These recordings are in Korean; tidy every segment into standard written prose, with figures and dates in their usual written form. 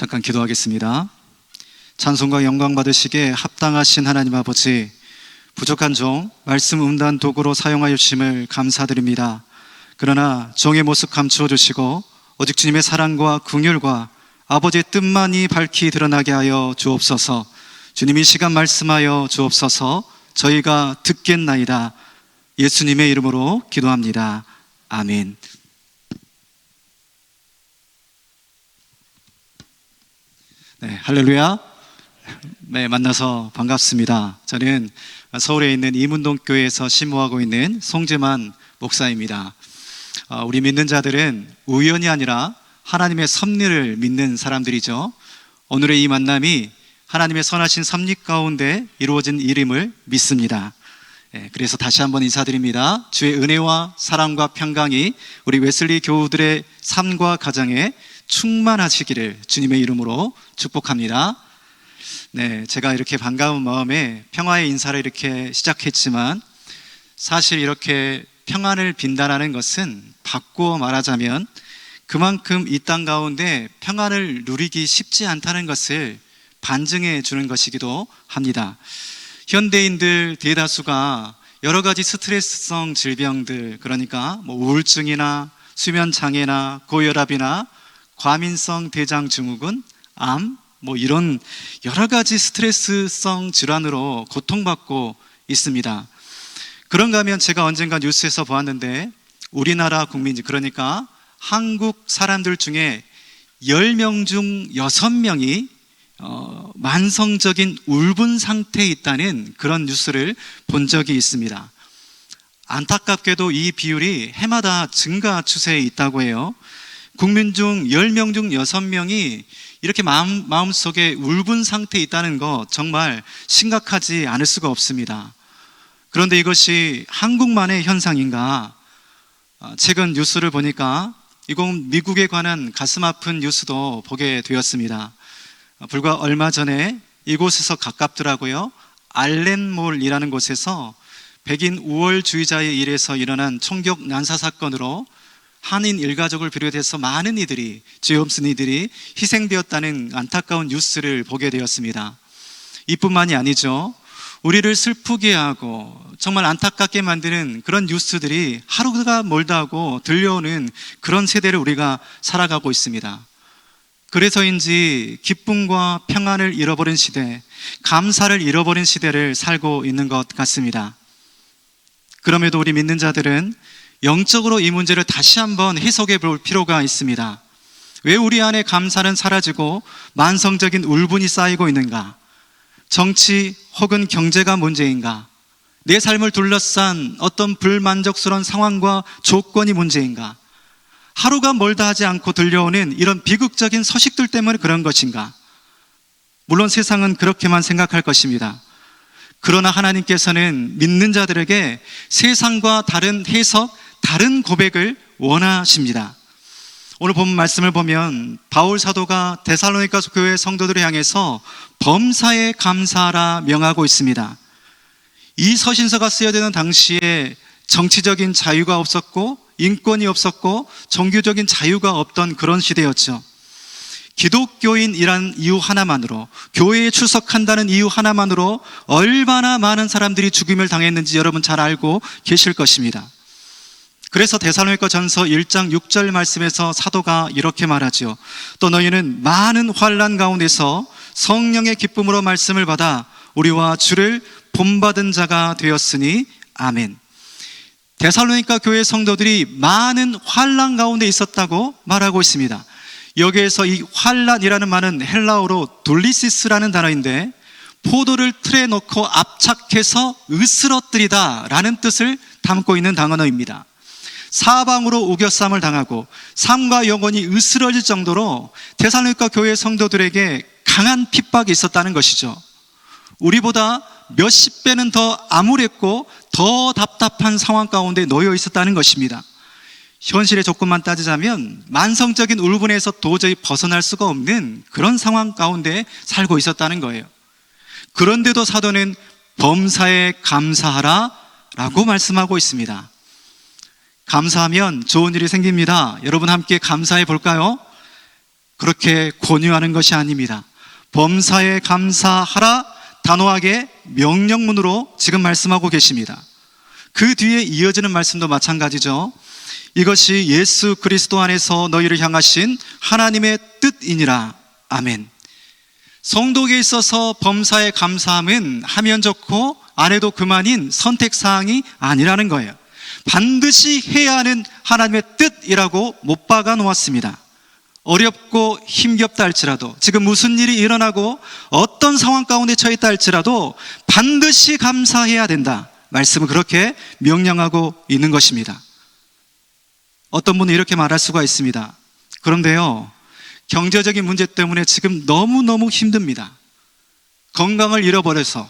잠깐 기도하겠습니다. 찬송과 영광 받으시기에 합당하신 하나님 아버지, 부족한 종 말씀 음단 도구로 사용하여 주심을 감사드립니다. 그러나 종의 모습 감추어 주시고 오직 주님의 사랑과 긍휼과 아버지의 뜻만이 밝히 드러나게 하여 주옵소서. 주님이 시간 말씀하여 주옵소서. 저희가 듣겠나이다. 예수님의 이름으로 기도합니다. 아멘. 네, 할렐루야. 네, 만나서 반갑습니다. 저는 서울에 있는 이문동교회에서 심호하고 있는 송재만 목사입니다. 우리 믿는 자들은 우연이 아니라 하나님의 섭리를 믿는 사람들이죠. 오늘의 이 만남이 하나님의 선하신 섭리 가운데 이루어진 일임을 믿습니다. 그래서 다시 한번 인사드립니다. 주의 은혜와 사랑과 평강이 우리 웨슬리 교우들의 삶과 가정에 충만하시기를 주님의 이름으로 축복합니다. 네, 제가 이렇게 반가운 마음에 평화의 인사를 이렇게 시작했지만 사실 이렇게 평안을 빈다라는 것은 바꾸어 말하자면 그만큼 이 땅 가운데 평안을 누리기 쉽지 않다는 것을 반증해 주는 것이기도 합니다. 현대인들 대다수가 여러 가지 스트레스성 질병들, 그러니까 우울증이나 수면장애나 고혈압이나 과민성 대장증후군, 암, 이런 여러 가지 스트레스성 질환으로 고통받고 있습니다. 그런가 하면 제가 언젠가 뉴스에서 보았는데 우리나라 국민, 그러니까 한국 사람들 중에 10명 중 6명이 만성적인 울분 상태에 있다는 그런 뉴스를 본 적이 있습니다. 안타깝게도 이 비율이 해마다 증가 추세에 있다고 해요. 국민 중 10명 중 6명이 이렇게 마음속에 울분 상태에 있다는 거 정말 심각하지 않을 수가 없습니다. 그런데 이것이 한국만의 현상인가? 최근 뉴스를 보니까 이건 미국에 관한 가슴 아픈 뉴스도 보게 되었습니다. 불과 얼마 전에 이곳에서 가깝더라고요. 알렌몰이라는 곳에서 백인 우월주의자의 일에서 일어난 총격 난사 사건으로 한인 일가족을 비롯해서 많은 이들이, 죄 없은 이들이 희생되었다는 안타까운 뉴스를 보게 되었습니다. 이뿐만이 아니죠. 우리를 슬프게 하고 정말 안타깝게 만드는 그런 뉴스들이 하루가 멀다 하고 들려오는 그런 세대를 우리가 살아가고 있습니다. 그래서인지 기쁨과 평안을 잃어버린 시대, 감사를 잃어버린 시대를 살고 있는 것 같습니다. 그럼에도 우리 믿는 자들은 영적으로 이 문제를 다시 한번 해석해 볼 필요가 있습니다. 왜 우리 안에 감사는 사라지고 만성적인 울분이 쌓이고 있는가? 정치 혹은 경제가 문제인가? 내 삶을 둘러싼 어떤 불만족스러운 상황과 조건이 문제인가? 하루가 멀다 하지 않고 들려오는 이런 비극적인 소식들 때문에 그런 것인가? 물론 세상은 그렇게만 생각할 것입니다. 그러나 하나님께서는 믿는 자들에게 세상과 다른 해석, 다른 고백을 원하십니다. 오늘 본 말씀을 보면 바울 사도가 데살로니가 교회 성도들을 향해서 범사에 감사하라 명하고 있습니다. 이 서신서가 쓰여지는 당시에 정치적인 자유가 없었고 인권이 없었고 종교적인 자유가 없던 그런 시대였죠. 기독교인이란 이유 하나만으로, 교회에 출석한다는 이유 하나만으로 얼마나 많은 사람들이 죽임을 당했는지 여러분 잘 알고 계실 것입니다. 그래서 데살로니가 전서 1장 6절 말씀에서 사도가 이렇게 말하죠. 또 너희는 많은 환난 가운데서 성령의 기쁨으로 말씀을 받아 우리와 주를 본받은 자가 되었으니 아멘. 데살로니가 교회 성도들이 많은 환난 가운데 있었다고 말하고 있습니다. 여기에서 이 환난이라는 말은 헬라어로 돌리시스라는 단어인데 포도를 틀에 놓고 압착해서 으스러뜨리다 라는 뜻을 담고 있는 단어입니다. 사방으로 우겨쌈을 당하고 삶과 영혼이 으스러질 정도로 데살로니가 교회 성도들에게 강한 핍박이 있었다는 것이죠. 우리보다 몇십 배는 더 암울했고 더 답답한 상황 가운데 놓여 있었다는 것입니다. 현실의 조건만 따지자면 만성적인 울분에서 도저히 벗어날 수가 없는 그런 상황 가운데 살고 있었다는 거예요. 그런데도 사도는 범사에 감사하라 라고 말씀하고 있습니다. 감사하면 좋은 일이 생깁니다. 여러분 함께 감사해 볼까요? 그렇게 권유하는 것이 아닙니다. 범사에 감사하라 단호하게 명령문으로 지금 말씀하고 계십니다. 그 뒤에 이어지는 말씀도 마찬가지죠. 이것이 예수 그리스도 안에서 너희를 향하신 하나님의 뜻이니라. 아멘. 성도에게 있어서 범사에 감사함은 하면 좋고 안 해도 그만인 선택사항이 아니라는 거예요. 반드시 해야 하는 하나님의 뜻이라고 못 박아 놓았습니다. 어렵고 힘겹다 할지라도, 지금 무슨 일이 일어나고 어떤 상황 가운데 처했다 할지라도 반드시 감사해야 된다. 말씀은 그렇게 명령하고 있는 것입니다. 어떤 분은 이렇게 말할 수가 있습니다. 그런데요, 경제적인 문제 때문에 지금 너무너무 힘듭니다. 건강을 잃어버려서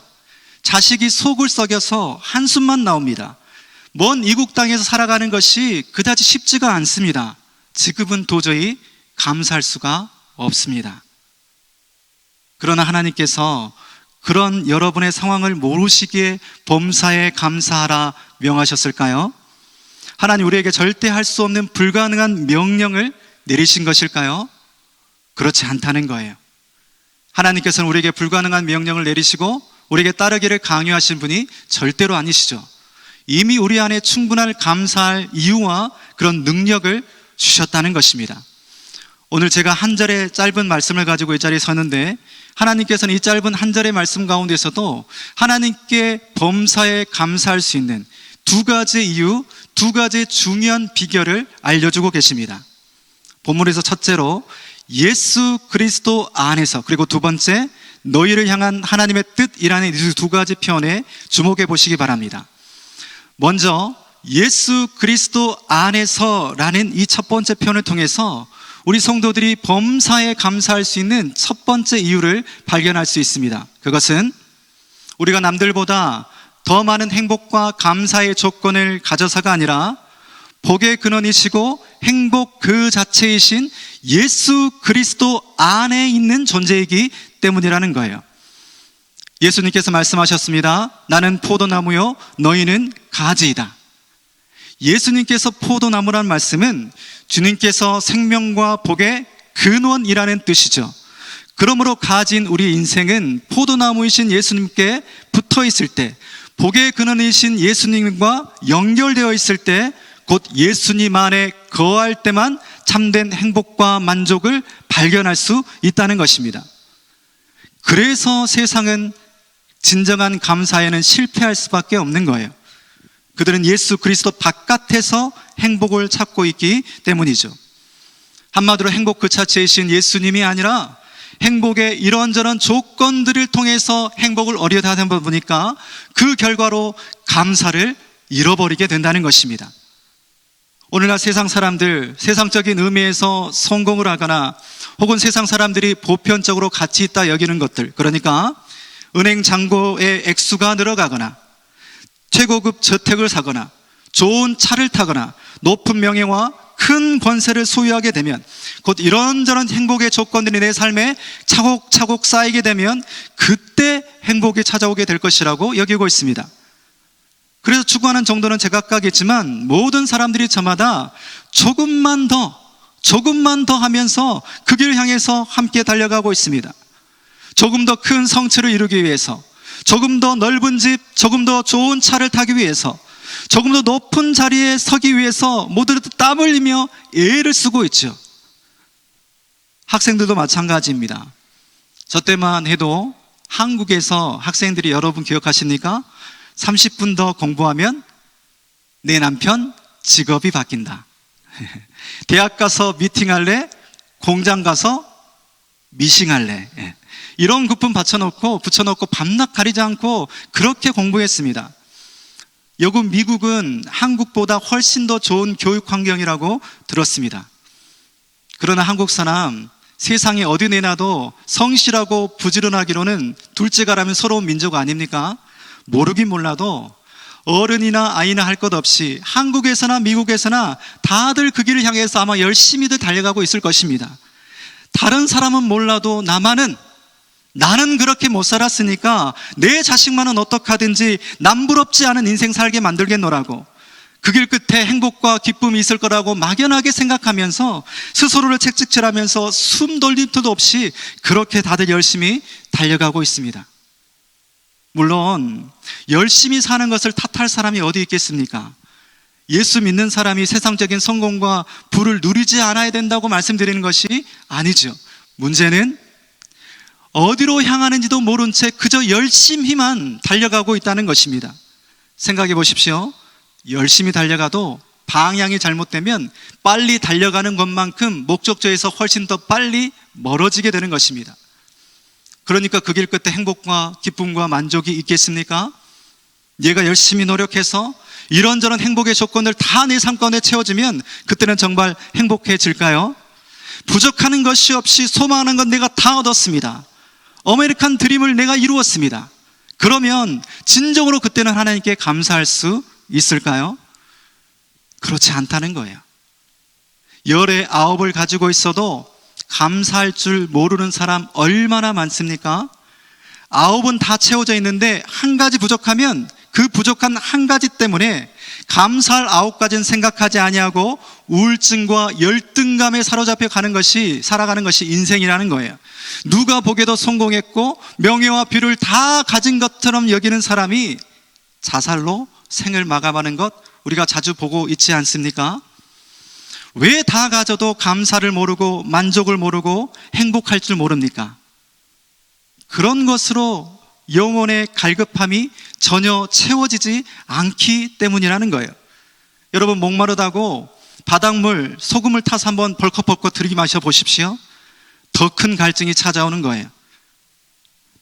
자식이 속을 썩여서 한숨만 나옵니다. 먼 이국 땅에서 살아가는 것이 그다지 쉽지가 않습니다. 지금은 도저히 감사할 수가 없습니다. 그러나 하나님께서 그런 여러분의 상황을 모르시기에 범사에 감사하라 명하셨을까요? 하나님 우리에게 절대 할 수 없는 불가능한 명령을 내리신 것일까요? 그렇지 않다는 거예요. 하나님께서는 우리에게 불가능한 명령을 내리시고 우리에게 따르기를 강요하신 분이 절대로 아니시죠. 이미 우리 안에 충분할 감사할 이유와 그런 능력을 주셨다는 것입니다. 오늘 제가 한 절의 짧은 말씀을 가지고 이 자리에 서는데, 하나님께서는 이 짧은 한 절의 말씀 가운데서도 하나님께 범사에 감사할 수 있는 두 가지 이유, 두 가지 중요한 비결을 알려주고 계십니다. 본문에서 첫째로 예수 그리스도 안에서, 그리고 두 번째 너희를 향한 하나님의 뜻이라는 이 두 가지 표현에 주목해 보시기 바랍니다. 먼저 예수 그리스도 안에서라는 이 첫 번째 표현을 통해서 우리 성도들이 범사에 감사할 수 있는 첫 번째 이유를 발견할 수 있습니다. 그것은 우리가 남들보다 더 많은 행복과 감사의 조건을 가져서가 아니라 복의 근원이시고 행복 그 자체이신 예수 그리스도 안에 있는 존재이기 때문이라는 거예요. 예수님께서 말씀하셨습니다. 나는 포도나무요 너희는 가지이다. 예수님께서 포도나무란 말씀은 주님께서 생명과 복의 근원이라는 뜻이죠. 그러므로 가진 우리 인생은 포도나무이신 예수님께 붙어 있을 때, 복의 근원이신 예수님과 연결되어 있을 때, 곧 예수님 안에 거할 때만 참된 행복과 만족을 발견할 수 있다는 것입니다. 그래서 세상은 진정한 감사에는 실패할 수밖에 없는 거예요. 그들은 예수 그리스도 바깥에서 행복을 찾고 있기 때문이죠. 한마디로 행복 그 자체이신 예수님이 아니라 행복의 이런저런 조건들을 통해서 행복을 얻으려 하다 보니까 그 결과로 감사를 잃어버리게 된다는 것입니다. 오늘날 세상 사람들, 세상적인 의미에서 성공을 하거나 혹은 세상 사람들이 보편적으로 가치 있다 여기는 것들, 그러니까 은행 잔고의 액수가 늘어가거나 최고급 저택을 사거나 좋은 차를 타거나 높은 명예와 큰 권세를 소유하게 되면, 곧 이런저런 행복의 조건들이 내 삶에 차곡차곡 쌓이게 되면 그때 행복이 찾아오게 될 것이라고 여기고 있습니다. 그래서 추구하는 정도는 제각각이지만 모든 사람들이 저마다 조금만 더 하면서 그 길을 향해서 함께 달려가고 있습니다. 조금 더 큰 성취를 이루기 위해서, 조금 더 넓은 집, 조금 더 좋은 차를 타기 위해서, 조금 더 높은 자리에 서기 위해서 모두들 땀 흘리며 애를 쓰고 있죠. 학생들도 마찬가지입니다. 저 때만 해도 한국에서 학생들이, 여러분 기억하십니까? 30분 더 공부하면 내 남편 직업이 바뀐다. 대학 가서 미팅할래? 공장 가서 미싱할래? 이런 쿠폰 붙여놓고 밤낮 가리지 않고 그렇게 공부했습니다. 여기 미국은 한국보다 훨씬 더 좋은 교육 환경이라고 들었습니다. 그러나 한국 사람, 세상에 어디 내놔도 성실하고 부지런하기로는 둘째가라면 서러운 민족 아닙니까? 모르긴 몰라도 어른이나 아이나 할 것 없이 한국에서나 미국에서나 다들 그 길을 향해서 아마 열심히들 달려가고 있을 것입니다. 다른 사람은 몰라도 나는 그렇게 못 살았으니까 내 자식만은 어떻게 하든지 남부럽지 않은 인생 살게 만들겠노라고 그 길 끝에 행복과 기쁨이 있을 거라고 막연하게 생각하면서 스스로를 채찍질하면서 숨 돌릴 틈도 없이 그렇게 다들 열심히 달려가고 있습니다. 물론 열심히 사는 것을 탓할 사람이 어디 있겠습니까? 예수 믿는 사람이 세상적인 성공과 부를 누리지 않아야 된다고 말씀드리는 것이 아니죠. 문제는 어디로 향하는지도 모른 채 그저 열심히만 달려가고 있다는 것입니다. 생각해 보십시오. 열심히 달려가도 방향이 잘못되면 빨리 달려가는 것만큼 목적지에서 훨씬 더 빨리 멀어지게 되는 것입니다. 그러니까 그 길 끝에 행복과 기쁨과 만족이 있겠습니까? 얘가 열심히 노력해서 이런저런 행복의 조건을 다 내 삶 가운데 채워지면 그때는 정말 행복해질까요? 부족하는 것이 없이 소망하는 건 내가 다 얻었습니다. 아메리칸 드림을 내가 이루었습니다. 그러면 진정으로 그때는 하나님께 감사할 수 있을까요? 그렇지 않다는 거예요. 열의 9을 가지고 있어도 감사할 줄 모르는 사람 얼마나 많습니까? 9은 다 채워져 있는데 한 가지 부족하면 그 부족한 한 가지 때문에 감사할 9가지는 생각하지 아니하고 우울증과 열등감에 사로잡혀 살아가는 것이 인생이라는 거예요. 누가 보기에도 성공했고 명예와 뷰를 다 가진 것처럼 여기는 사람이 자살로 생을 마감하는 것 우리가 자주 보고 있지 않습니까? 왜 다 가져도 감사를 모르고 만족을 모르고 행복할 줄 모릅니까? 그런 것으로 영혼의 갈급함이 전혀 채워지지 않기 때문이라는 거예요. 여러분 목마르다고 바닷물, 소금을 타서 한번 벌컥벌컥 들이마셔 보십시오. 더 큰 갈증이 찾아오는 거예요.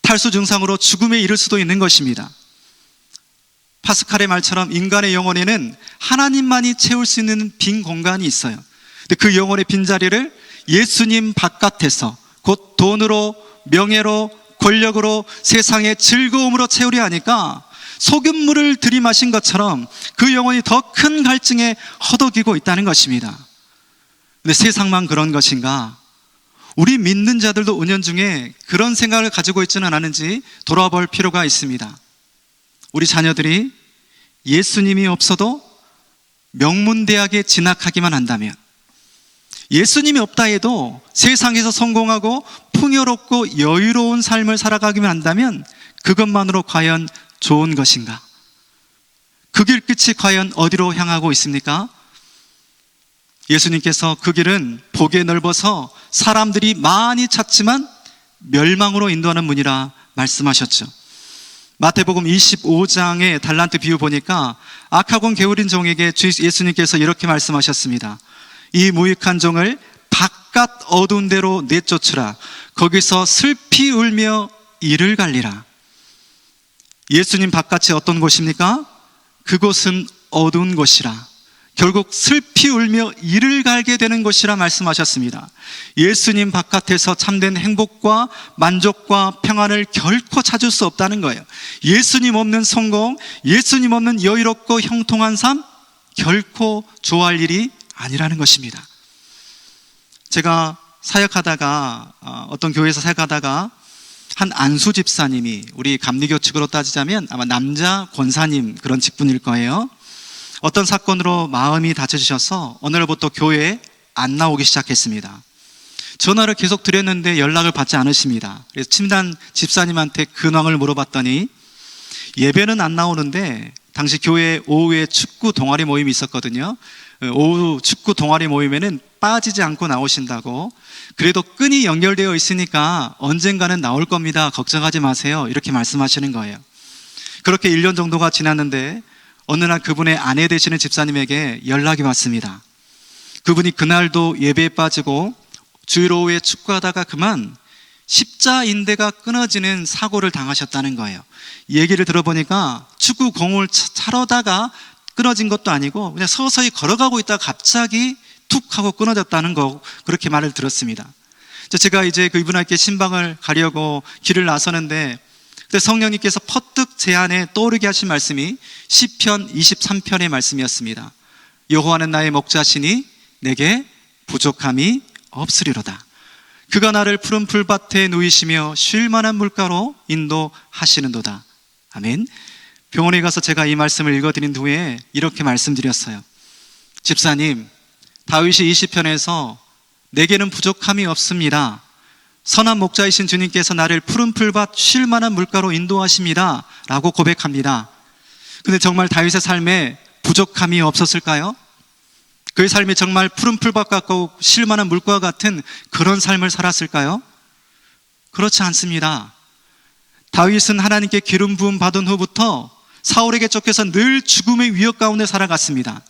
탈수 증상으로 죽음에 이를 수도 있는 것입니다. 파스칼의 말처럼 인간의 영혼에는 하나님만이 채울 수 있는 빈 공간이 있어요. 근데 그 영혼의 빈자리를 예수님 바깥에서 곧 돈으로, 명예로, 권력으로, 세상의 즐거움으로 채우려 하니까 소금물을 들이마신 것처럼 그 영혼이 더 큰 갈증에 허덕이고 있다는 것입니다. 근데 세상만 그런 것인가? 우리 믿는 자들도 은연중에 그런 생각을 가지고 있지는 않은지 돌아볼 필요가 있습니다. 우리 자녀들이 예수님이 없어도 명문대학에 진학하기만 한다면, 예수님이 없다 해도 세상에서 성공하고 풍요롭고 여유로운 삶을 살아가기만 한다면 그것만으로 과연 좋은 것인가? 그 길 끝이 과연 어디로 향하고 있습니까? 예수님께서 그 길은 보기에 넓어서 사람들이 많이 찾지만 멸망으로 인도하는 문이라 말씀하셨죠. 마태복음 25장의 달란트 비유 보니까 악하고 게으른 종에게 예수님께서 이렇게 말씀하셨습니다. 이 무익한 종을 바깥 어두운 데로 내쫓으라. 거기서 슬피 울며 이를 갈리라. 예수님 바깥이 어떤 곳입니까? 그곳은 어두운 곳이라. 결국 슬피 울며 이를 갈게 되는 것이라 말씀하셨습니다. 예수님 바깥에서 참된 행복과 만족과 평안을 결코 찾을 수 없다는 거예요. 예수님 없는 성공, 예수님 없는 여유롭고 형통한 삶 결코 좋아할 일이 아니라는 것입니다. 제가 사역하다가 어떤 교회에서 사역하다가 한 안수 집사님이, 우리 감리교 측으로 따지자면 아마 남자 권사님 그런 직분일 거예요. 어떤 사건으로 마음이 다쳐지셔서 어느 날부터 교회에 안 나오기 시작했습니다. 전화를 계속 드렸는데 연락을 받지 않으십니다. 그래서 친한 집사님한테 근황을 물어봤더니 예배는 안 나오는데 당시 교회에 오후에 축구 동아리 모임이 있었거든요. 오후 축구 동아리 모임에는 빠지지 않고 나오신다고, 그래도 끈이 연결되어 있으니까 언젠가는 나올 겁니다. 걱정하지 마세요. 이렇게 말씀하시는 거예요. 그렇게 1년 정도가 지났는데 어느 날 그분의 아내 되시는 집사님에게 연락이 왔습니다. 그분이 그날도 예배에 빠지고 주일 오후에 축구하다가 그만 십자인대가 끊어지는 사고를 당하셨다는 거예요. 얘기를 들어보니까 축구 공을 차려다가 끊어진 것도 아니고 그냥 서서히 걸어가고 있다가 갑자기 툭 하고 끊어졌다는 거, 그렇게 말을 들었습니다. 제가 이제 그분에게 신방을 가려고 길을 나서는데 그때 성령님께서 퍼뜩 제 안에 떠오르게 하신 말씀이 시편 23편의 말씀이었습니다. 여호와는 나의 목자시니 내게 부족함이 없으리로다. 그가 나를 푸른 풀밭에 누이시며 쉴 만한 물가로 인도하시는도다. 아멘. 병원에 가서 제가 이 말씀을 읽어드린 후에 이렇게 말씀드렸어요. 집사님, 다윗이 20편에서 내게는 부족함이 없습니다. 선한 목자이신 주님께서 나를 푸른 풀밭 쉴 만한 물가로 인도하십니다 라고 고백합니다. 근데 정말 다윗의 삶에 부족함이 없었을까요? 그의 삶이 정말 푸른 풀밭 같고 쉴 만한 물과 같은 그런 삶을 살았을까요? 그렇지 않습니다. 다윗은 하나님께 기름 부음 받은 후부터 사울에게 쫓겨서 늘 죽음의 위협 가운데 살아갔습니다.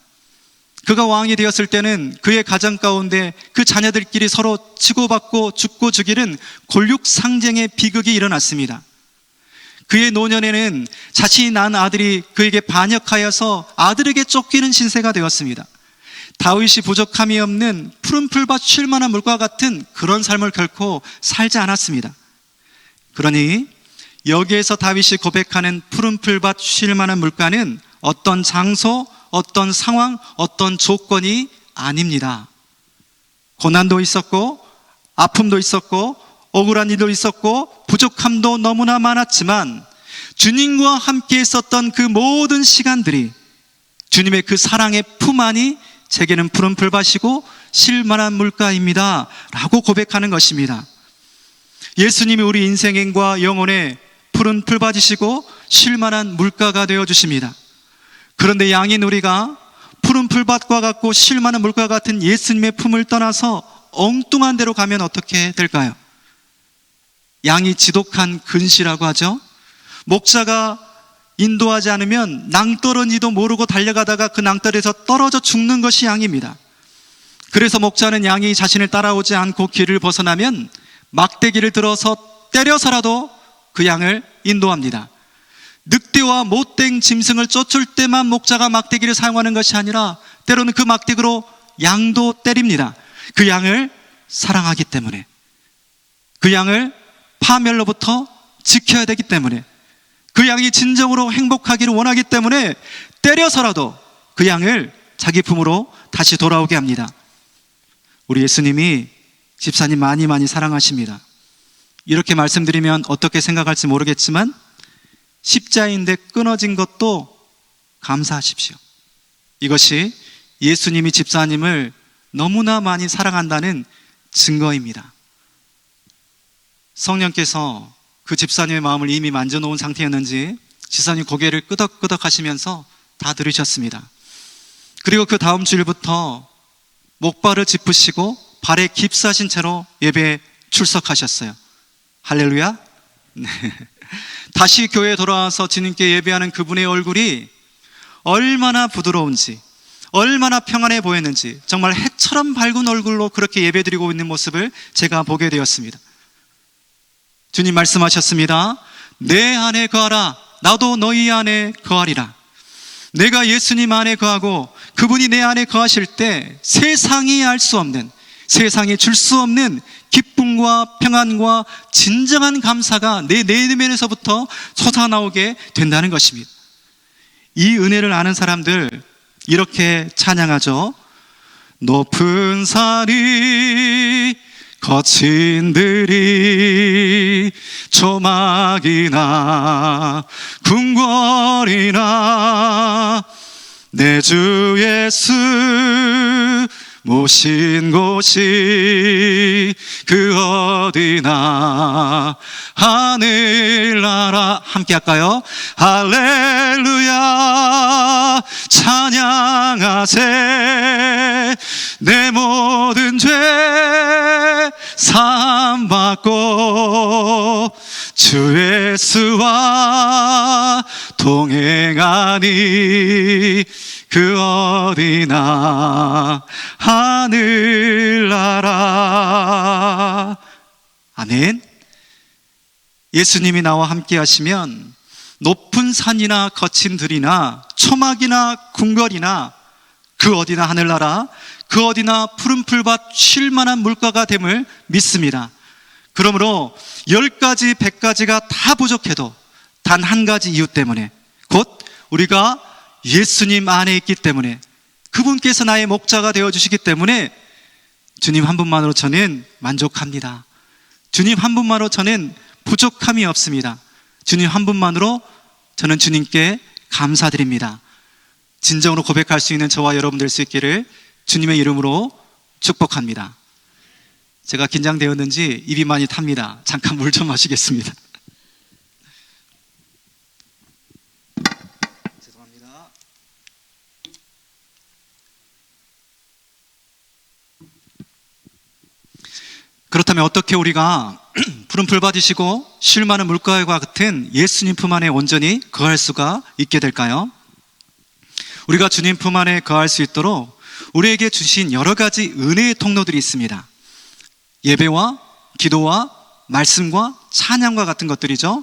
그가 왕이 되었을 때는 그의 가정 가운데 그 자녀들끼리 서로 치고받고 죽고 죽이는 골육상쟁의 비극이 일어났습니다. 그의 노년에는 자신이 낳은 아들이 그에게 반역하여서 아들에게 쫓기는 신세가 되었습니다. 다윗이 부족함이 없는 푸른 풀밭 쉴 만한 물과 같은 그런 삶을 결코 살지 않았습니다. 그러니 여기에서 다윗이 고백하는 푸른 풀밭 쉴 만한 물가는 어떤 장소, 어떤 상황, 어떤 조건이 아닙니다. 고난도 있었고 아픔도 있었고 억울한 일도 있었고 부족함도 너무나 많았지만 주님과 함께 있었던 그 모든 시간들이 주님의 그 사랑의 품 안이 제게는 푸른 풀밭이고 쉴 만한 물가입니다 라고 고백하는 것입니다. 예수님이 우리 인생과 영혼의 푸른 풀밭이시고 쉴 만한 물가가 되어주십니다. 그런데 양인 우리가 푸른 풀밭과 같고 쉴 만한 물과 같은 예수님의 품을 떠나서 엉뚱한 데로 가면 어떻게 될까요? 양이 지독한 근시라고 하죠. 목자가 인도하지 않으면 낭떠러지도 모르고 달려가다가 그 낭떠러지에서 떨어져 죽는 것이 양입니다. 그래서 목자는 양이 자신을 따라오지 않고 길을 벗어나면 막대기를 들어서 때려서라도 그 양을 인도합니다. 늑대와 못된 짐승을 쫓을 때만 목자가 막대기를 사용하는 것이 아니라 때로는 그 막대기로 양도 때립니다. 그 양을 사랑하기 때문에, 그 양을 파멸로부터 지켜야 되기 때문에, 그 양이 진정으로 행복하기를 원하기 때문에 때려서라도 그 양을 자기 품으로 다시 돌아오게 합니다. 우리 예수님이 집사님 많이 사랑하십니다. 이렇게 말씀드리면 어떻게 생각할지 모르겠지만 십자인데 끊어진 것도 감사하십시오. 이것이 예수님이 집사님을 너무나 많이 사랑한다는 증거입니다. 성령께서 그 집사님의 마음을 이미 만져놓은 상태였는지 집사님 고개를 끄덕끄덕 하시면서 다 들으셨습니다. 그리고 그 다음 주일부터 목발을 짚으시고 발에 깁스하신 채로 예배에 출석하셨어요. 할렐루야. 네. 다시 교회에 돌아와서 주님께 예배하는 그분의 얼굴이 얼마나 부드러운지, 얼마나 평안해 보였는지, 정말 해처럼 밝은 얼굴로 그렇게 예배드리고 있는 모습을 제가 보게 되었습니다. 주님 말씀하셨습니다. 내 안에 거하라, 나도 너희 안에 거하리라. 내가 예수님 안에 거하고 그분이 내 안에 거하실 때 세상이 알 수 없는, 세상이 줄 수 없는 기쁨과 평안과 진정한 감사가 내 내면에서부터 솟아나오게 된다는 것입니다. 이 은혜를 아는 사람들 이렇게 찬양하죠. 높은 산이 거친 들이 조막이나 궁궐이나 내 주 예수 모신 곳이 그 어디나 하늘나라. 함께 할까요? 할렐루야 찬양하세. 내 모든 죄 사함 받고 주 예수와 동행하니 그 어디나 하늘나라. 아멘. 예수님이 나와 함께 하시면 높은 산이나 거친 들이나 초막이나 궁궐이나 그 어디나 하늘나라, 그 어디나 푸른 풀밭 쉴 만한 물가가 됨을 믿습니다. 그러므로 10가지 100가지가 다 부족해도 단 한 가지 이유 때문에, 곧 우리가 예수님 안에 있기 때문에, 그분께서 나의 목자가 되어주시기 때문에 주님 한 분만으로 저는 만족합니다. 주님 한 분만으로 저는 부족함이 없습니다. 주님 한 분만으로 저는 주님께 감사드립니다. 진정으로 고백할 수 있는 저와 여러분 될 수 있기를 주님의 이름으로 축복합니다. 제가 긴장되었는지 입이 많이 탑니다. 잠깐 물 좀 마시겠습니다. 죄송합니다. 그렇다면 어떻게 우리가 푸른 풀 받으시고 쉴 많은 물가와 같은 예수님 품 안에 온전히 거할 수가 있게 될까요? 우리가 주님 품 안에 거할 수 있도록 우리에게 주신 여러 가지 은혜의 통로들이 있습니다. 예배와 기도와 말씀과 찬양과 같은 것들이죠.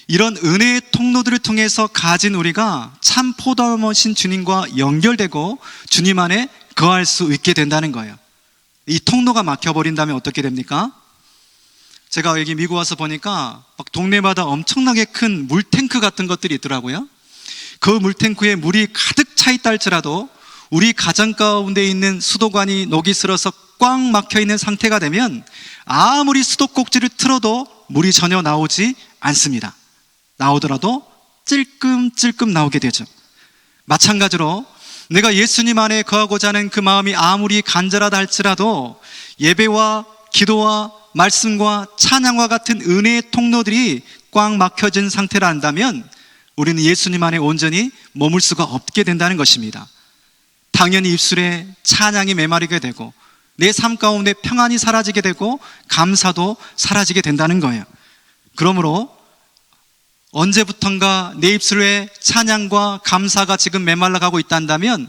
이런 은혜의 통로들을 통해서 가진 우리가 참 포도나무신 주님과 연결되고 주님 안에 거할 수 있게 된다는 거예요. 이 통로가 막혀버린다면 어떻게 됩니까? 제가 여기 미국 와서 보니까 막 동네마다 엄청나게 큰 물탱크 같은 것들이 있더라고요. 그 물탱크에 물이 가득 차 있다 할지라도 우리 가정 가운데 있는 수도관이 녹이 슬어서 꽉 막혀 있는 상태가 되면 아무리 수도꼭지를 틀어도 물이 전혀 나오지 않습니다. 나오더라도 찔끔찔끔 나오게 되죠. 마찬가지로 내가 예수님 안에 거하고자 하는 그 마음이 아무리 간절하다 할지라도 예배와 기도와 말씀과 찬양과 같은 은혜의 통로들이 꽉 막혀진 상태라 한다면 우리는 예수님 안에 온전히 머물 수가 없게 된다는 것입니다. 당연히 입술에 찬양이 메마르게 되고 내 삶 가운데 평안이 사라지게 되고 감사도 사라지게 된다는 거예요. 그러므로 언제부턴가 내 입술에 찬양과 감사가 지금 메말라가고 있단다면,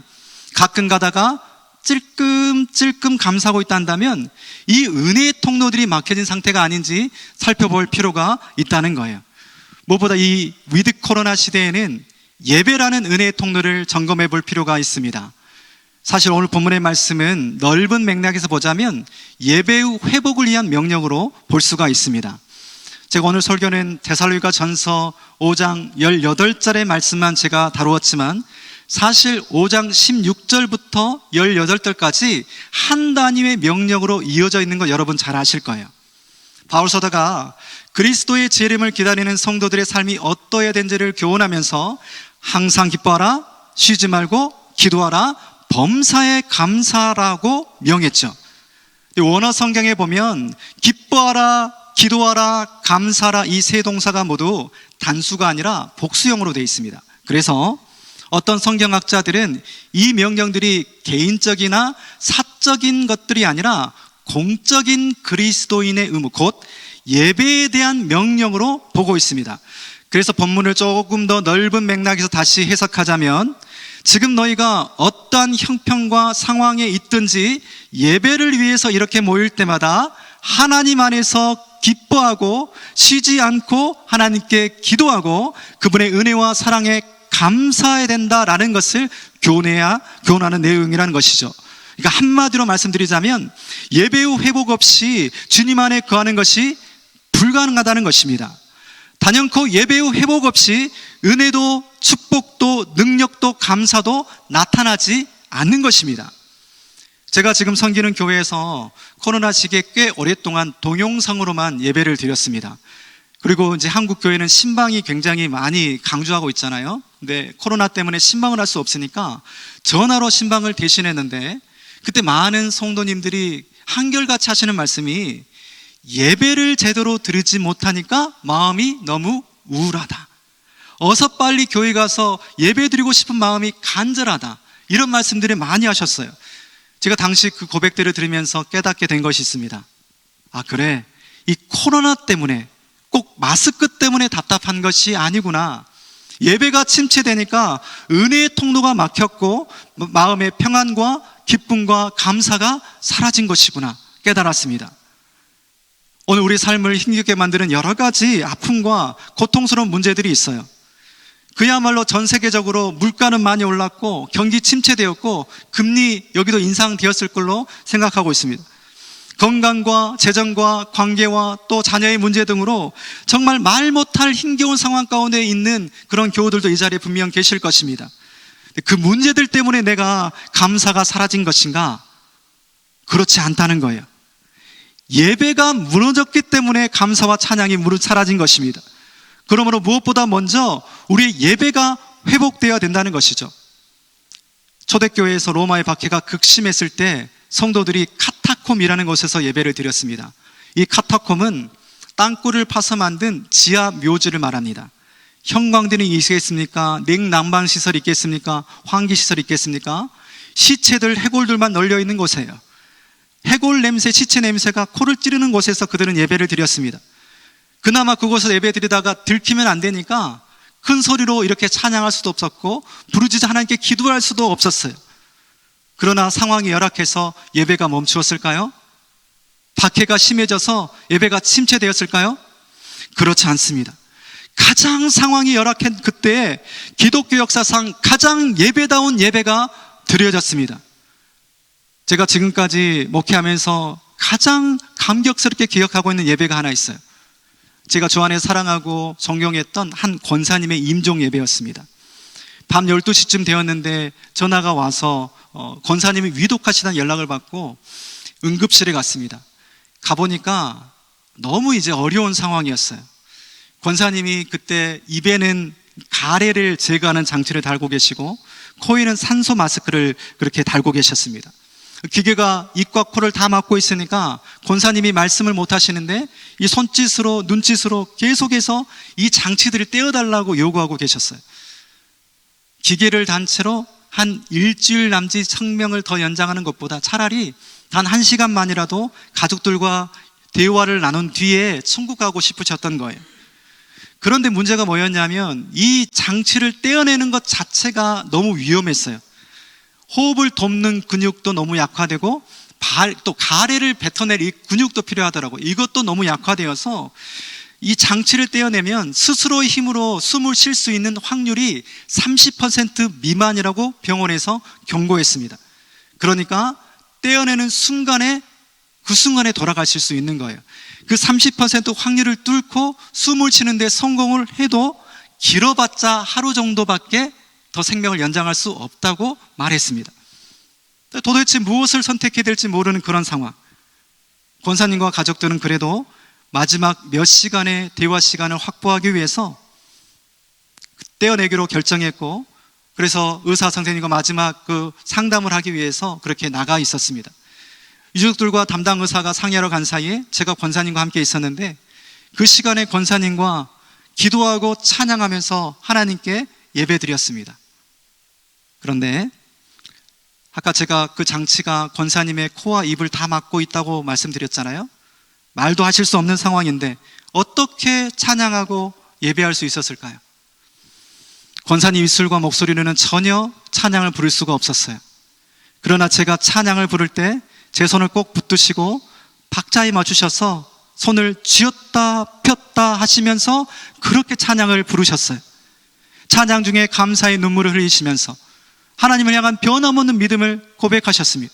가끔 가다가 찔끔찔끔 감사하고 있단다면 이 은혜의 통로들이 막혀진 상태가 아닌지 살펴볼 필요가 있다는 거예요. 무엇보다 이 위드 코로나 시대에는 예배라는 은혜의 통로를 점검해 볼 필요가 있습니다. 사실 오늘 본문의 말씀은 넓은 맥락에서 보자면 예배의 회복을 위한 명령으로 볼 수가 있습니다. 제가 오늘 설교는 데살로니가 전서 5장 18절의 말씀만 제가 다루었지만 사실 5장 16절부터 18절까지 한 단위의 명령으로 이어져 있는 거 여러분 잘 아실 거예요. 바울 사도가 그리스도의 재림을 기다리는 성도들의 삶이 어떠해야 되는지를 교훈하면서 항상 기뻐하라, 쉬지 말고 기도하라, 범사에 감사하라고 명했죠. 원어 성경에 보면 기뻐하라, 기도하라, 감사하라 이 세 동사가 모두 단수가 아니라 복수형으로 되어 있습니다. 그래서 어떤 성경학자들은 이 명령들이 개인적이나 사적인 것들이 아니라 공적인 그리스도인의 의무, 곧 예배에 대한 명령으로 보고 있습니다. 그래서 본문을 조금 더 넓은 맥락에서 다시 해석하자면, 지금 너희가 어떠한 형편과 상황에 있든지 예배를 위해서 이렇게 모일 때마다 하나님 안에서 기뻐하고 쉬지 않고 하나님께 기도하고 그분의 은혜와 사랑에 감사해야 된다라는 것을 교훈하는 내용이라는 것이죠. 그러니까 한마디로 말씀드리자면 예배의 회복 없이 주님 안에 거하는 것이 불가능하다는 것입니다. 단연코 예배의 회복 없이 은혜도 축복도 능력도 감사도 나타나지 않는 것입니다. 제가 지금 섬기는 교회에서 코로나 시기에 꽤 오랫동안 동영상으로만 예배를 드렸습니다. 그리고 이제 한국 교회는 신방이 굉장히 많이 강조하고 있잖아요. 근데 코로나 때문에 신방을 할 수 없으니까 전화로 신방을 대신했는데, 그때 많은 성도님들이 한결같이 하시는 말씀이 예배를 제대로 드리지 못하니까 마음이 너무 우울하다, 어서 빨리 교회 가서 예배 드리고 싶은 마음이 간절하다, 이런 말씀들을 많이 하셨어요. 제가 당시 그 고백들을 들으면서 깨닫게 된 것이 있습니다. 아, 그래, 이 코로나 때문에 꼭 마스크 때문에 답답한 것이 아니구나. 예배가 침체되니까 은혜의 통로가 막혔고 마음의 평안과 기쁨과 감사가 사라진 것이구나 깨달았습니다. 오늘 우리 삶을 힘겹게 만드는 여러 가지 아픔과 고통스러운 문제들이 있어요. 그야말로 전 세계적으로 물가는 많이 올랐고 경기 침체되었고 금리 여기도 인상되었을 걸로 생각하고 있습니다. 건강과 재정과 관계와 또 자녀의 문제 등으로 정말 말 못할 힘겨운 상황 가운데 있는 그런 교우들도 이 자리에 분명 계실 것입니다. 그 문제들 때문에 내가 감사가 사라진 것인가? 그렇지 않다는 거예요. 예배가 무너졌기 때문에 감사와 찬양이 사라진 것입니다. 그러므로 무엇보다 먼저 우리의 예배가 회복되어야 된다는 것이죠. 초대교회에서 로마의 박해가 극심했을 때 성도들이 카타콤이라는 곳에서 예배를 드렸습니다. 이 카타콤은 땅굴을 파서 만든 지하 묘지를 말합니다. 형광등이 있겠습니까? 냉난방시설이 있겠습니까? 환기시설이 있겠습니까? 시체들, 해골들만 널려 있는 곳이에요. 해골 냄새, 시체 냄새가 코를 찌르는 곳에서 그들은 예배를 드렸습니다. 그나마 그곳에서 예배 드리다가 들키면 안 되니까 큰 소리로 이렇게 찬양할 수도 없었고 부르짖어 하나님께 기도할 수도 없었어요. 그러나 상황이 열악해서 예배가 멈추었을까요? 박해가 심해져서 예배가 침체되었을까요? 그렇지 않습니다. 가장 상황이 열악한 그때에 기독교 역사상 가장 예배다운 예배가 드려졌습니다. 제가 지금까지 목회하면서 가장 감격스럽게 기억하고 있는 예배가 하나 있어요. 제가 주 안에 사랑하고 존경했던 한 권사님의 임종 예배였습니다. 밤 12시쯤 되었는데 전화가 와서 권사님이 위독하시다는 연락을 받고 응급실에 갔습니다. 가보니까 너무 이제 어려운 상황이었어요. 권사님이 그때 입에는 가래를 제거하는 장치를 달고 계시고 코에는 산소 마스크를 그렇게 달고 계셨습니다. 기계가 입과 코를 다 막고 있으니까 권사님이 말씀을 못 하시는데 이 손짓으로 눈짓으로 계속해서 이 장치들을 떼어달라고 요구하고 계셨어요. 기계를 단 채로 한 일주일 남짓 생명을 더 연장하는 것보다 차라리 단 1시간만이라도 가족들과 대화를 나눈 뒤에 천국 가고 싶으셨던 거예요. 그런데 문제가 뭐였냐면 이 장치를 떼어내는 것 자체가 너무 위험했어요. 호흡을 돕는 근육도 너무 약화되고 또 가래를 뱉어낼 이 근육도 필요하더라고요. 이것도 너무 약화되어서 이 장치를 떼어내면 스스로의 힘으로 숨을 쉴 수 있는 확률이 30% 미만이라고 병원에서 경고했습니다. 그러니까 떼어내는 순간에 그 순간에 돌아가실 수 있는 거예요. 그 30% 확률을 뚫고 숨을 쉬는데 성공을 해도 길어봤자 하루 정도밖에 더 생명을 연장할 수 없다고 말했습니다. 도대체 무엇을 선택해야 될지 모르는 그런 상황. 권사님과 가족들은 그래도 마지막 몇 시간의 대화 시간을 확보하기 위해서 떼어내기로 결정했고, 그래서 의사 선생님과 마지막 그 상담을 하기 위해서 그렇게 나가 있었습니다. 유족들과 담당 의사가 상의하러 간 사이에 제가 권사님과 함께 있었는데 그 시간에 권사님과 기도하고 찬양하면서 하나님께 예배드렸습니다. 그런데 아까 제가 그 장치가 권사님의 코와 입을 다 막고 있다고 말씀드렸잖아요. 말도 하실 수 없는 상황인데 어떻게 찬양하고 예배할 수 있었을까요? 권사님 입술과 목소리로는 전혀 찬양을 부를 수가 없었어요. 그러나 제가 찬양을 부를 때 제 손을 꼭 붙드시고 박자에 맞추셔서 손을 쥐었다 폈다 하시면서 그렇게 찬양을 부르셨어요. 찬양 중에 감사의 눈물을 흘리시면서 하나님을 향한 변함없는 믿음을 고백하셨습니다.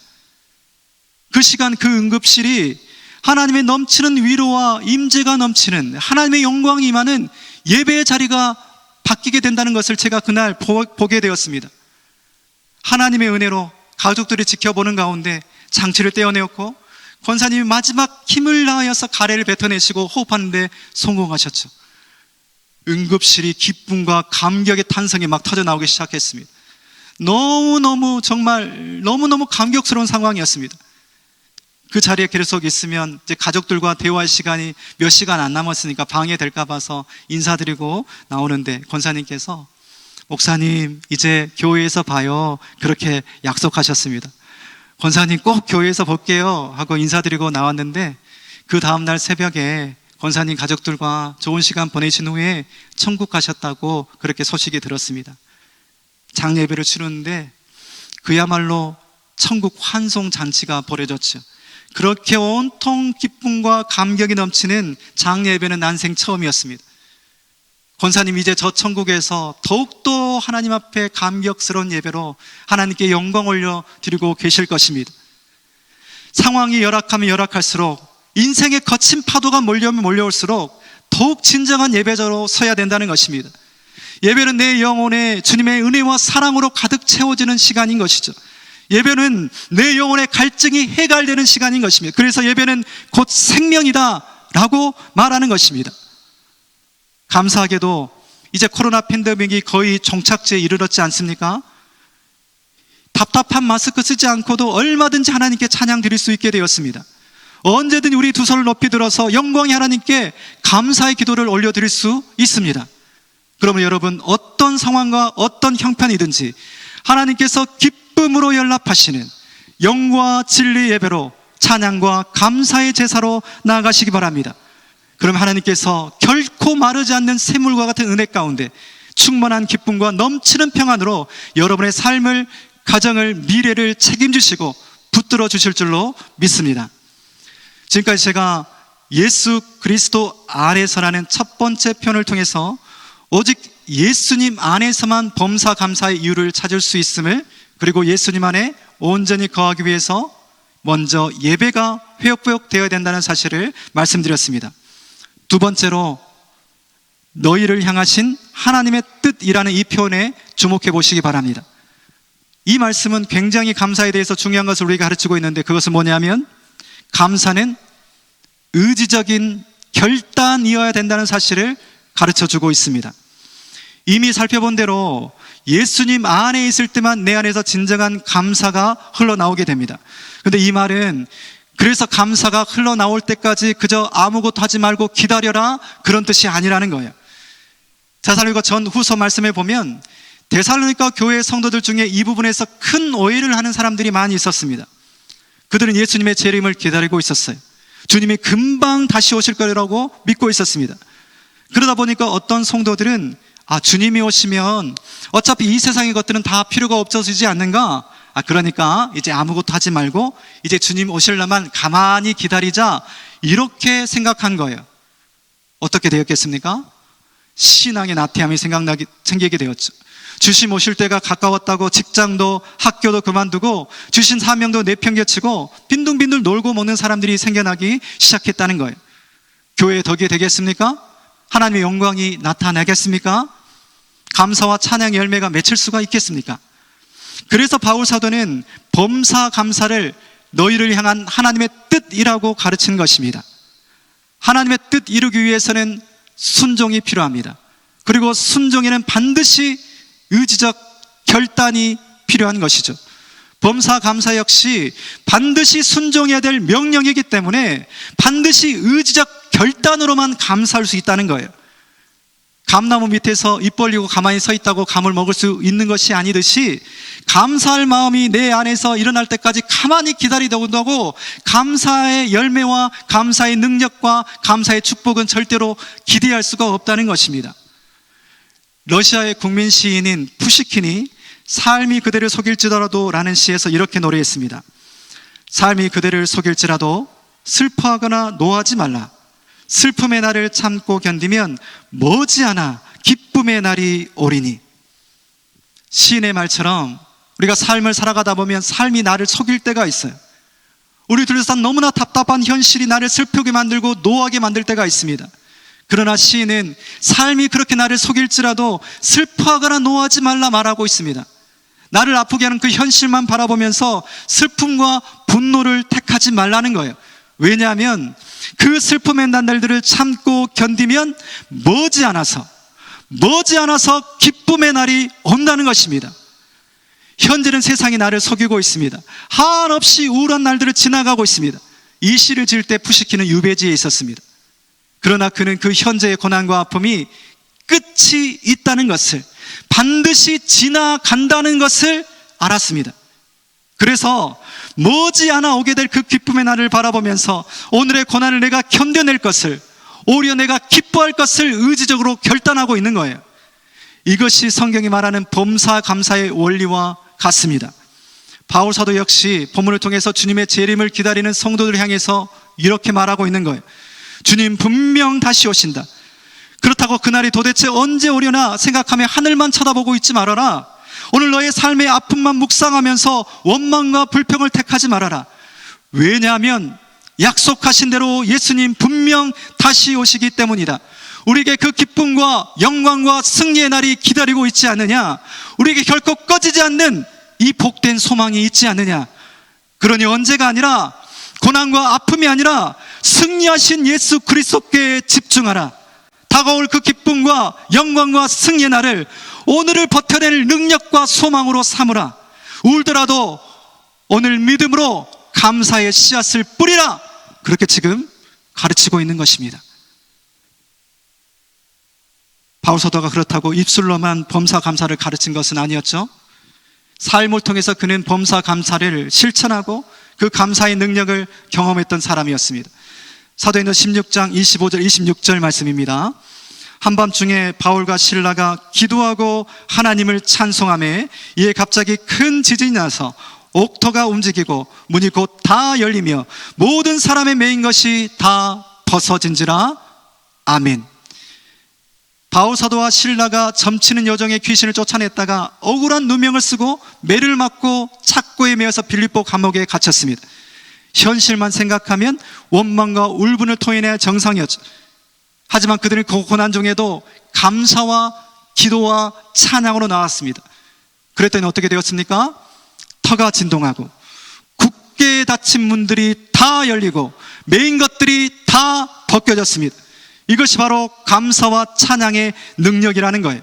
그 시간 그 응급실이 하나님의 넘치는 위로와 임재가 넘치는 하나님의 영광이 임하는 예배의 자리가 바뀌게 된다는 것을 제가 그날 보게 되었습니다. 하나님의 은혜로 가족들이 지켜보는 가운데 장치를 떼어내었고 권사님이 마지막 힘을 다하여서 가래를 뱉어내시고 호흡하는데 성공하셨죠. 응급실이 기쁨과 감격의 탄성이 막 터져 나오기 시작했습니다. 너무너무 감격스러운 상황이었습니다. 그 자리에 계속 있으면 이제 가족들과 대화할 시간이 몇 시간 안 남았으니까 방해될까 봐서 인사드리고 나오는데 권사님께서 목사님 이제 교회에서 봐요 그렇게 약속하셨습니다. 권사님 꼭 교회에서 볼게요 하고 인사드리고 나왔는데 그 다음날 새벽에 권사님 가족들과 좋은 시간 보내신 후에 천국 가셨다고 그렇게 소식이 들었습니다. 장례배를 치르는데 그야말로 천국 환송 잔치가 벌어졌죠. 그렇게 온통 기쁨과 감격이 넘치는 장례배는 난생 처음이었습니다. 권사님 이제 저 천국에서 더욱더 하나님 앞에 감격스러운 예배로 하나님께 영광 올려드리고 계실 것입니다. 상황이 열악하면 열악할수록 인생의 거친 파도가 몰려오면 몰려올수록 더욱 진정한 예배자로 서야 된다는 것입니다. 예배는 내 영혼에 주님의 은혜와 사랑으로 가득 채워지는 시간인 것이죠. 예배는 내 영혼의 갈증이 해갈되는 시간인 것입니다. 그래서 예배는 곧 생명이다 라고 말하는 것입니다. 감사하게도 이제 코로나 팬데믹이 거의 종착지에 이르렀지 않습니까? 답답한 마스크 쓰지 않고도 얼마든지 하나님께 찬양 드릴 수 있게 되었습니다. 언제든 우리 두 손을 높이 들어서 영광의 하나님께 감사의 기도를 올려드릴 수 있습니다. 그러면 여러분, 어떤 상황과 어떤 형편이든지 하나님께서 기쁨으로 연락하시는 영과 진리 예배로 찬양과 감사의 제사로 나아가시기 바랍니다. 그럼 하나님께서 결코 마르지 않는 샘물과 같은 은혜 가운데 충만한 기쁨과 넘치는 평안으로 여러분의 삶을, 가정을, 미래를 책임지시고 붙들어 주실 줄로 믿습니다. 지금까지 제가 예수 그리스도 안에서라는 첫 번째 편을 통해서 오직 예수님 안에서만 범사 감사의 이유를 찾을 수 있음을, 그리고 예수님 안에 온전히 거하기 위해서 먼저 예배가 회복되어야 되어야 된다는 사실을 말씀드렸습니다. 두 번째로 너희를 향하신 하나님의 뜻이라는 이 표현에 주목해 보시기 바랍니다. 이 말씀은 굉장히 감사에 대해서 중요한 것을 우리가 가르치고 있는데, 그것은 뭐냐면 감사는 의지적인 결단이어야 된다는 사실을 가르쳐주고 있습니다. 이미 살펴본 대로 예수님 안에 있을 때만 내 안에서 진정한 감사가 흘러나오게 됩니다. 그런데 이 말은 그래서 감사가 흘러나올 때까지 그저 아무것도 하지 말고 기다려라, 그런 뜻이 아니라는 거예요. 데살로니가 전후서 말씀에 보면 데살로니가 교회 성도들 중에 이 부분에서 큰 오해를 하는 사람들이 많이 있었습니다. 그들은 예수님의 재림을 기다리고 있었어요. 주님이 금방 다시 오실 거라고 믿고 있었습니다. 그러다 보니까 어떤 성도들은 주님이 오시면 어차피 이 세상의 것들은 다 필요가 없어지지 않는가? 그러니까 이제 아무것도 하지 말고 이제 주님 오시려면 가만히 기다리자, 이렇게 생각한 거예요. 어떻게 되었겠습니까? 신앙의 나태함이 생기게 되었죠. 주님 오실 때가 가까웠다고 직장도 학교도 그만두고 주신 사명도 내팽개치고 빈둥빈둥 놀고 먹는 사람들이 생겨나기 시작했다는 거예요. 교회의 덕이 되겠습니까? 하나님의 영광이 나타나겠습니까? 감사와 찬양의 열매가 맺힐 수가 있겠습니까? 그래서 바울 사도는 범사 감사를 너희를 향한 하나님의 뜻이라고 가르치는 것입니다. 하나님의 뜻 이루기 위해서는 순종이 필요합니다. 그리고 순종에는 반드시 의지적 결단이 필요한 것이죠. 범사 감사 역시 반드시 순종해야 될 명령이기 때문에 반드시 의지적 결단으로만 감사할 수 있다는 거예요. 감나무 밑에서 입 벌리고 가만히 서 있다고 감을 먹을 수 있는 것이 아니듯이 감사할 마음이 내 안에서 일어날 때까지 가만히 기다리다고 감사의 열매와 감사의 능력과 감사의 축복은 절대로 기대할 수가 없다는 것입니다. 러시아의 국민 시인인 푸시킨이 삶이 그대를 속일지라도 라는 시에서 이렇게 노래했습니다. 삶이 그대를 속일지라도 슬퍼하거나 노하지 말라. 슬픔의 날을 참고 견디면 머지않아 기쁨의 날이 오리니. 시인의 말처럼 우리가 삶을 살아가다 보면 삶이 나를 속일 때가 있어요. 우리 둘러싼 너무나 답답한 현실이 나를 슬프게 만들고 노하게 만들 때가 있습니다. 그러나 시인은 삶이 그렇게 나를 속일지라도 슬퍼하거나 노하지 말라 말하고 있습니다. 나를 아프게 하는 그 현실만 바라보면서 슬픔과 분노를 택하지 말라는 거예요. 왜냐하면 그 슬픔의 날들을 참고 견디면 머지않아서 기쁨의 날이 온다는 것입니다. 현재는 세상이 나를 속이고 있습니다. 한없이 우울한 날들을 지나가고 있습니다. 이 시를 지을 때 푸시킨은 유배지에 있었습니다. 그러나 그는 그 현재의 고난과 아픔이 끝이 있다는 것을, 반드시 지나간다는 것을 알았습니다. 그래서 머지않아 오게 될 그 기쁨의 날을 바라보면서 오늘의 고난을 내가 견뎌낼 것을, 오히려 내가 기뻐할 것을 의지적으로 결단하고 있는 거예요. 이것이 성경이 말하는 범사 감사의 원리와 같습니다. 바울 사도 역시 본문을 통해서 주님의 재림을 기다리는 성도들을 향해서 이렇게 말하고 있는 거예요. 주님 분명 다시 오신다. 그렇다고 그날이 도대체 언제 오려나 생각하며 하늘만 쳐다보고 있지 말아라. 오늘 너의 삶의 아픔만 묵상하면서 원망과 불평을 택하지 말아라. 왜냐하면 약속하신 대로 예수님 분명 다시 오시기 때문이다. 우리에게 그 기쁨과 영광과 승리의 날이 기다리고 있지 않느냐? 우리에게 결코 꺼지지 않는 이 복된 소망이 있지 않느냐? 그러니 언제가 아니라, 고난과 아픔이 아니라 승리하신 예수 그리스도께 집중하라. 다가올 그 기쁨과 영광과 승리의 날을 오늘을 버텨낼 능력과 소망으로 삼으라. 울더라도 오늘 믿음으로 감사의 씨앗을 뿌리라. 그렇게 지금 가르치고 있는 것입니다. 바울 사도가 그렇다고 입술로만 범사 감사를 가르친 것은 아니었죠. 삶을 통해서 그는 범사 감사를 실천하고 그 감사의 능력을 경험했던 사람이었습니다. 사도행전 16장 25절 26절 말씀입니다. 한밤중에 바울과 실라가 기도하고 하나님을 찬송하매 이에 갑자기 큰 지진이 나서 옥토가 움직이고 문이 곧 다 열리며 모든 사람의 매인 것이 다 벗어진지라. 아멘. 바울 사도와 실라가 점치는 여종의 귀신을 쫓아냈다가 억울한 누명을 쓰고 매를 맞고 착고에 매여서 빌립보 감옥에 갇혔습니다. 현실만 생각하면 원망과 울분을 토해내야 정상이었죠. 하지만 그들은 그 고난 중에도 감사와 기도와 찬양으로 나왔습니다. 그랬더니 어떻게 되었습니까? 터가 진동하고 굳게 닫힌 문들이 다 열리고 매인 것들이 다 벗겨졌습니다. 이것이 바로 감사와 찬양의 능력이라는 거예요.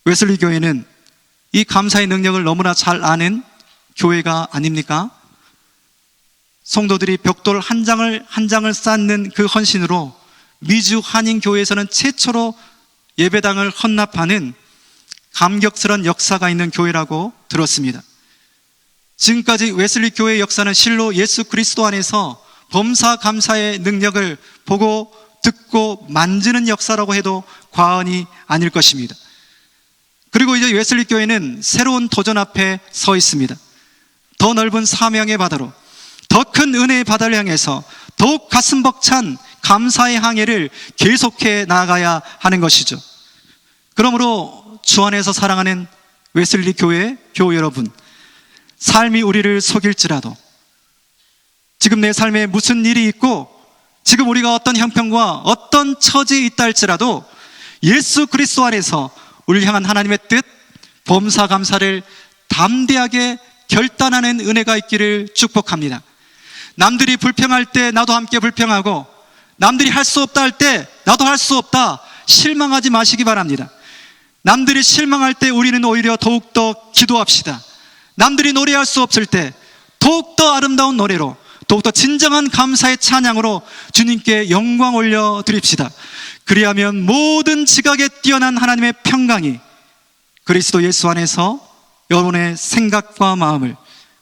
웨슬리 교회는 이 감사의 능력을 너무나 잘 아는 교회가 아닙니까? 성도들이 벽돌 한 장을 쌓는 그 헌신으로 미주 한인교회에서는 최초로 예배당을 헌납하는 감격스러운 역사가 있는 교회라고 들었습니다. 지금까지 웨슬리 교회의 역사는 실로 예수 그리스도 안에서 범사 감사의 능력을 보고 듣고 만지는 역사라고 해도 과언이 아닐 것입니다. 그리고 이제 웨슬리 교회는 새로운 도전 앞에 서 있습니다. 더 넓은 사명의 바다로, 더 큰 은혜의 바다를 향해서 더욱 가슴 벅찬 감사의 항해를 계속해 나아가야 하는 것이죠. 그러므로 주 안에서 사랑하는 웨슬리 교회 교우 여러분, 삶이 우리를 속일지라도, 지금 내 삶에 무슨 일이 있고 지금 우리가 어떤 형편과 어떤 처지에 있다 할지라도 예수 그리스도 안에서 우리를 향한 하나님의 뜻, 범사 감사를 담대하게 결단하는 은혜가 있기를 축복합니다. 남들이 불평할 때 나도 함께 불평하고, 남들이 할 수 없다 할 때 나도 할 수 없다 실망하지 마시기 바랍니다. 남들이 실망할 때 우리는 오히려 더욱더 기도합시다. 남들이 노래할 수 없을 때 더욱더 아름다운 노래로, 더욱더 진정한 감사의 찬양으로 주님께 영광 올려드립시다. 그리하면 모든 지각에 뛰어난 하나님의 평강이 그리스도 예수 안에서 여러분의 생각과 마음을,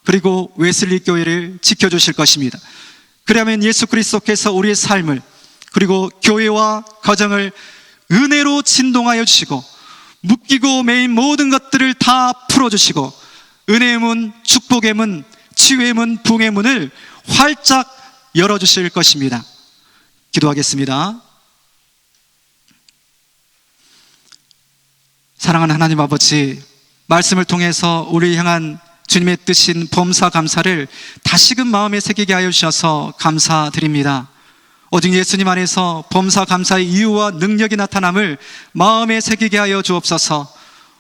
그리고 웨슬리 교회를 지켜주실 것입니다. 그리하면 예수 그리스도께서 우리의 삶을, 그리고 교회와 가정을 은혜로 진동하여 주시고 묶이고 매인 모든 것들을 다 풀어주시고 은혜의 문, 축복의 문, 치유의 문, 부흥의 문을 활짝 열어주실 것입니다. 기도하겠습니다. 사랑하는 하나님 아버지, 말씀을 통해서 우리를 향한 주님의 뜻인 범사 감사를 다시금 마음에 새기게 하여 주셔서 감사드립니다. 오직 예수님 안에서 범사 감사의 이유와 능력이 나타남을 마음에 새기게 하여 주옵소서.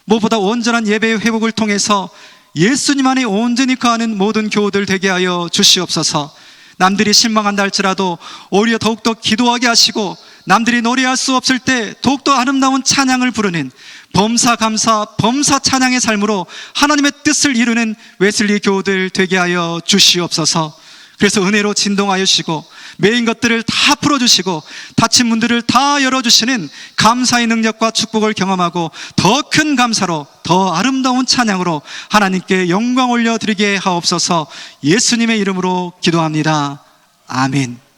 무엇보다 온전한 예배의 회복을 통해서 예수님 안에 온전히 거하는 모든 교우들 되게 하여 주시옵소서. 남들이 실망한다 할지라도 오히려 더욱더 기도하게 하시고, 남들이 노래할 수 없을 때 더욱더 아름다운 찬양을 부르는 범사 감사, 범사 찬양의 삶으로 하나님의 뜻을 이루는 웨슬리 교우들 되게 하여 주시옵소서. 그래서 은혜로 진동하여 주시고 매인 것들을 다 풀어주시고 닫힌 문들을 다 열어주시는 감사의 능력과 축복을 경험하고 더 큰 감사로, 더 아름다운 찬양으로 하나님께 영광 올려드리게 하옵소서. 예수님의 이름으로 기도합니다. 아멘.